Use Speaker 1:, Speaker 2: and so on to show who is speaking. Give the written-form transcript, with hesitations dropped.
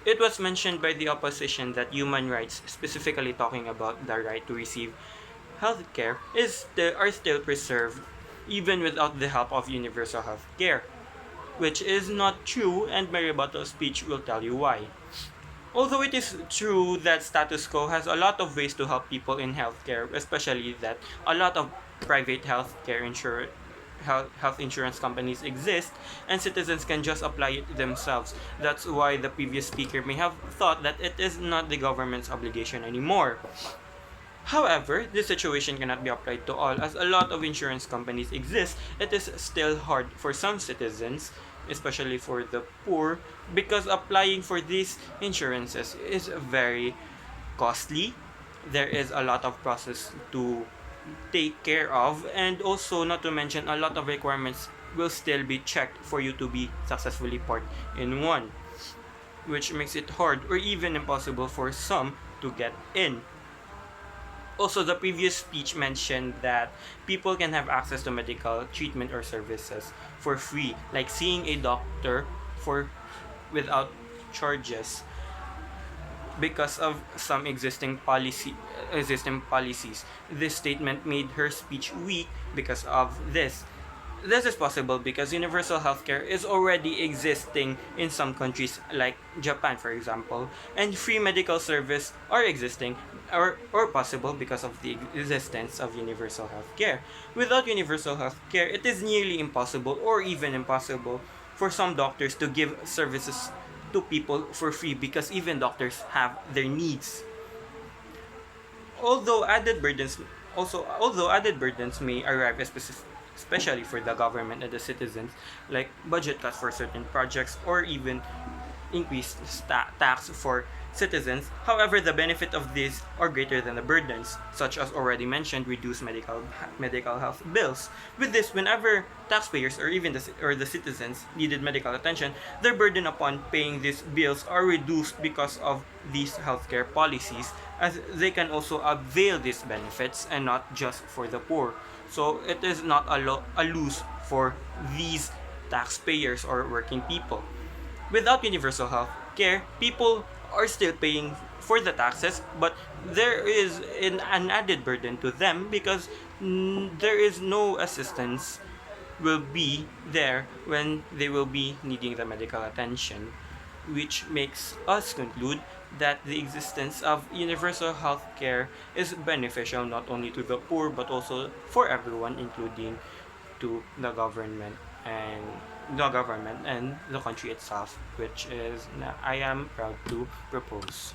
Speaker 1: It was mentioned by the opposition that human rights, specifically talking about the right to receive healthcare, are still preserved even without the help of universal healthcare, which is not true, and my rebuttal speech will tell you why. Although it is true that status quo has a lot of ways to help people in healthcare, especially that a lot of private health insurance companies exist and citizens can just apply it themselves. That's why the previous speaker may have thought that it is not the government's obligation anymore. However, this situation cannot be applied to all. As a lot of insurance companies exist, it is still hard for some citizens, especially for the poor, because applying for these insurances is very costly. There is a lot of process to take care of, and also not to mention a lot of requirements will still be checked for you to be successfully part in one, which makes it hard or even impossible for some to get in. Also, the previous speech mentioned that people can have access to medical treatment or services for free, like seeing a doctor for without charges because of some existing policies. This statement made her speech weak because of this. This is possible because universal healthcare is already existing in some countries like Japan, for example, and free medical service are existing or possible because of the existence of universal healthcare. Without universal healthcare, it is nearly impossible or even impossible for some doctors to give services to people for free because even doctors have their needs. Although added burdens although added burdens may arrive especially for the government and the citizens, like budget cuts for certain projects or even increased tax for citizens. However, the benefit of these are greater than the burdens, such as already mentioned, reduced medical health bills. With this, whenever taxpayers or even the citizens needed medical attention, their burden upon paying these bills are reduced because of these healthcare policies, as they can also avail these benefits and not just for the poor. So it is not a lose for these taxpayers or working people. Without universal health care, people are still paying for the taxes, but there is an added burden to them because there is no assistance will be there when they will be needing the medical attention, which makes us conclude that the existence of universal health care is beneficial not only to the poor but also for everyone, including to and the government and the country itself, which is I am proud to propose.